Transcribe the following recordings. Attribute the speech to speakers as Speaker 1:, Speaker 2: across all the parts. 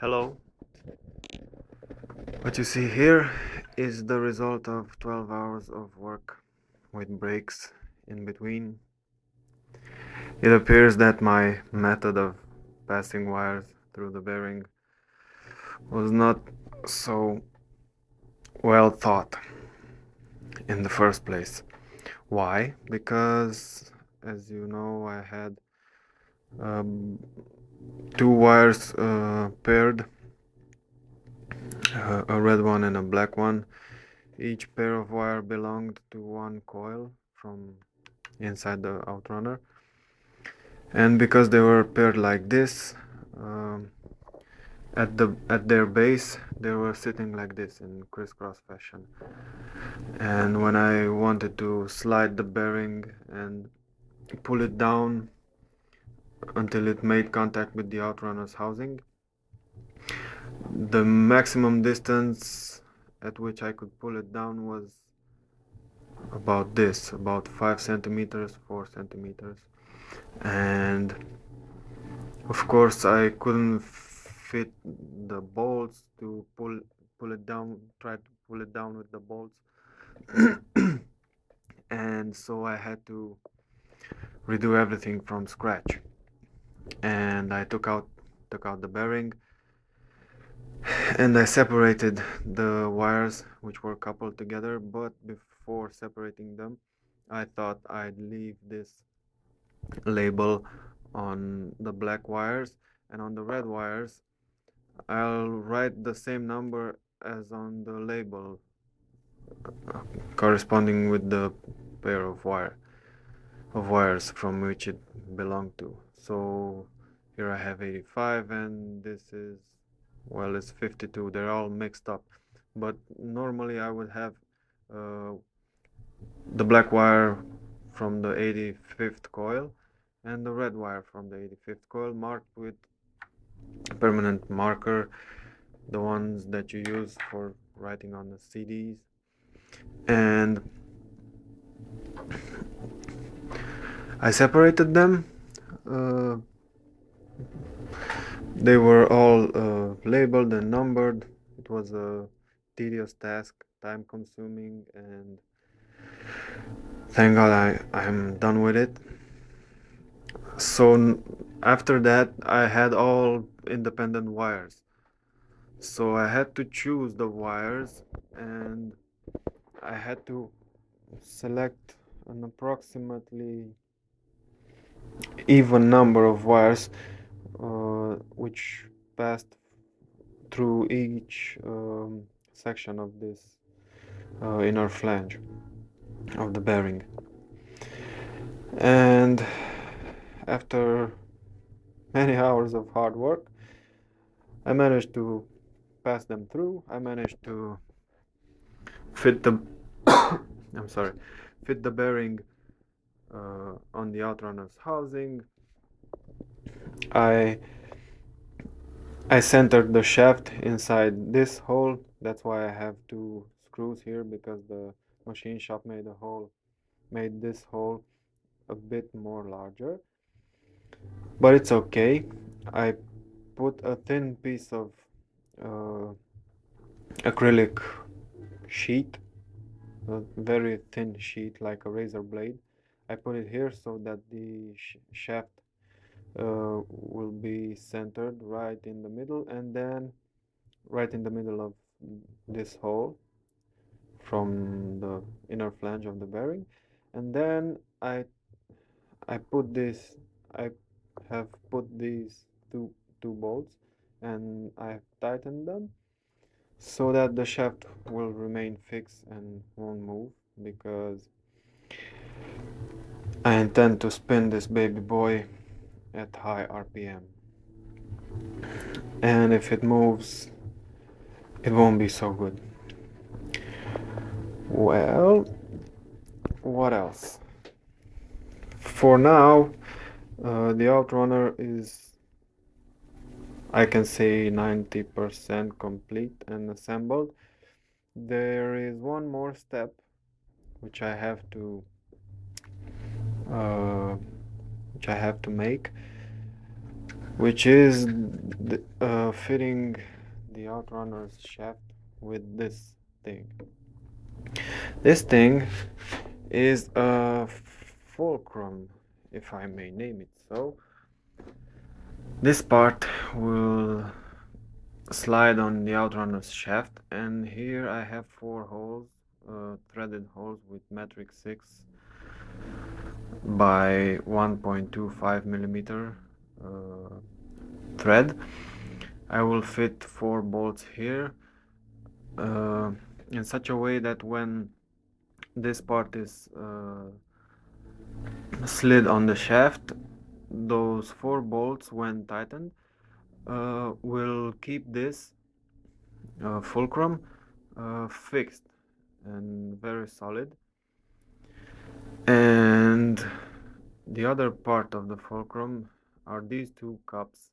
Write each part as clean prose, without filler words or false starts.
Speaker 1: Hello. What you see here is the result of 12 hours of work with breaks in between. It appears that my method of passing wires through the bearing was not so well thought in the first place. Why? Because, as you know, I had um, two wires paired, a red one and a black one. Each pair of wire belonged to one coil from inside the outrunner, and because they were paired like this, um, at their base they were sitting like this in crisscross fashion. And when I wanted to slide the bearing and pull it down until it made contact with the outrunner's housing, the maximum distance at which I could pull it down was about 5 centimeters, 4 centimeters. And of course I couldn't fit the bolts to pull it down, try to pull it down with the bolts. And so I had to redo everything from scratch. And I took out the bearing, and I separated the wires which were coupled together, but before separating them I thought I'd leave this label on the black wires, and on the red wires I'll write the same number as on the label corresponding with the pair of wires from which it belonged to. So here I have 85, and this is, well, it's 52. They're all mixed up. But normally I would have uh, the black wire from the 85th coil and the red wire from the 85th coil marked with a permanent marker, the ones that you use for writing on the CDs. And I separated them. Uh, they were all labeled and numbered. It was a tedious task, time consuming, and thank God I'm done with it. So after that, I had all independent wires. So I had to choose the wires, and I had to select an approximately even number of wires which passed through each section of this inner flange of the bearing. And after many hours of hard work, I managed to pass them through. I managed to fit the I'm sorry, fit the bearing on the outrunner's housing. I I centered the shaft inside this hole. That's why I have two screws here, because the machine shop made this hole a bit more larger. But it's okay. I put a thin piece of uh, acrylic sheet, a very thin sheet like a razor blade. I put it here so that the shaft will be centered right in the middle, and then right in the middle of this hole from the inner flange of the bearing. And then I put this I have put these two bolts, and I've tightened them so that the shaft will remain fixed and won't move, because I intend to spin this baby boy at high RPM. And if it moves, it won't be so good. Well, what else? For now, the outrunner is, I can say, 90% complete and assembled. There is one more step which I have to uh, which I have to make, which is fitting the outrunner's shaft with this thing. This thing is a fulcrum, if I may name it so. This part will slide on the outrunner's shaft, and here I have 4 holes, threaded holes with metric 6 by 1.25 millimeter thread. I will fit 4 bolts here in such a way that when this part is slid on the shaft, those 4 bolts, when tightened, will keep this fulcrum fixed and very solid. And the other part of the fulcrum are these 2 cups.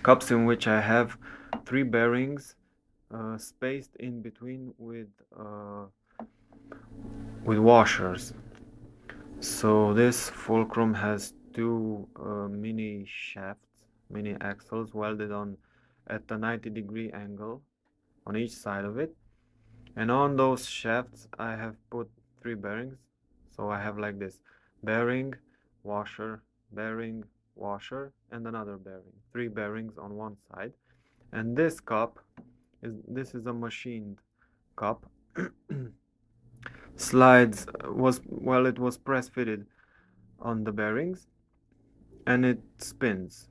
Speaker 1: Cups in which I have 3 bearings spaced in between with washers. So this fulcrum has 2 mini shafts, mini axles welded on at a 90-degree angle on each side of it, and on those shafts I have put 3 bearings. So I have like this: bearing, washer, bearing, washer, and another bearing. 3 bearings on one side. And this cup is a machined cup. Slides it was press fitted on the bearings, and it spins.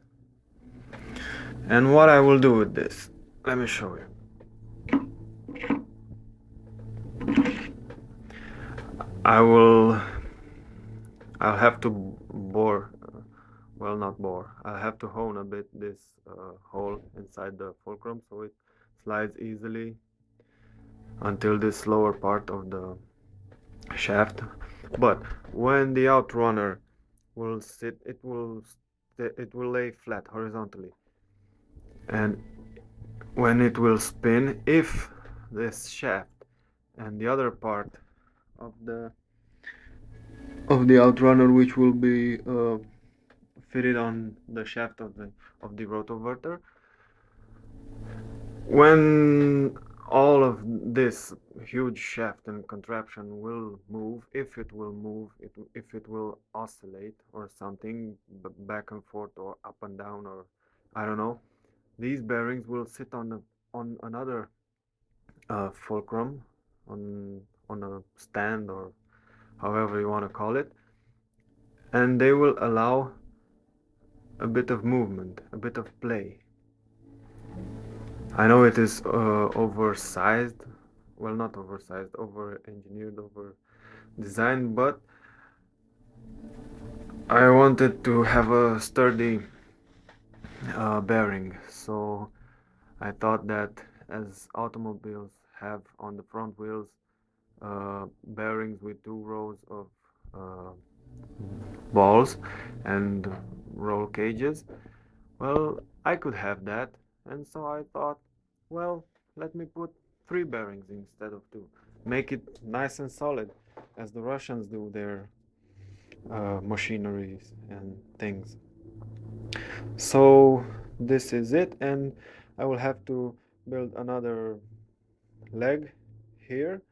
Speaker 1: And what I will do with this, let me show you. I'll have to bore, well, not bore, I'll have to hone a bit this hole inside the fulcrum so it slides easily until this lower part of the shaft. But when the outrunner will sit, it will lay flat horizontally, and when it will spin, if this shaft and the other part of the outrunner, which will be fitted on the shaft of the rotoverter, when all of this huge shaft and contraption will move, if it will move, if it will oscillate or something, back and forth or up and down, or I don't know, these bearings will sit on another fulcrum, on a stand, or however you want to call it, and they will allow a bit of movement, a bit of play. I know it is oversized, well, not oversized, over engineered, over designed, but I wanted to have a sturdy bearing, so I thought that as automobiles have on the front wheels bearings with 2 rows of uh, balls and roll cages, well, I could have that, and so I thought, well, let me put 3 bearings instead of 2. Make it nice and solid, as the Russians do their machineries and things. So this is it, and I will have to build another leg here,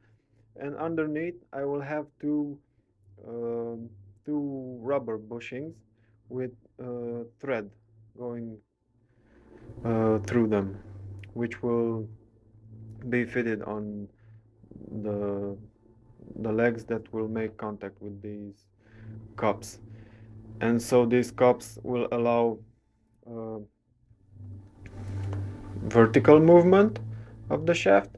Speaker 1: and underneath I will have um, 2 rubber bushings with thread going through them, which will be fitted on the the legs that will make contact with these cups. And so these cups will allow uh, vertical movement of the shaft,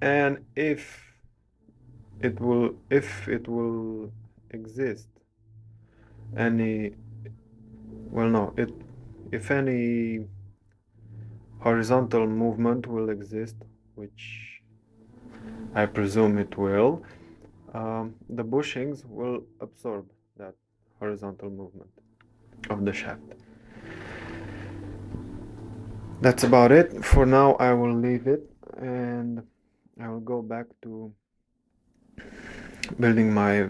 Speaker 1: and if it will exist any, well, no, it if any horizontal movement will exist, which I presume it will, the bushings will absorb that horizontal movement of the shaft. That's about it. For now, I will leave it, and I will go back to building my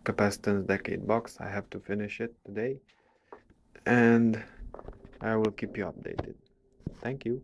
Speaker 1: capacitance decade box. I have to finish it today. and I will keep you updated. Thank you.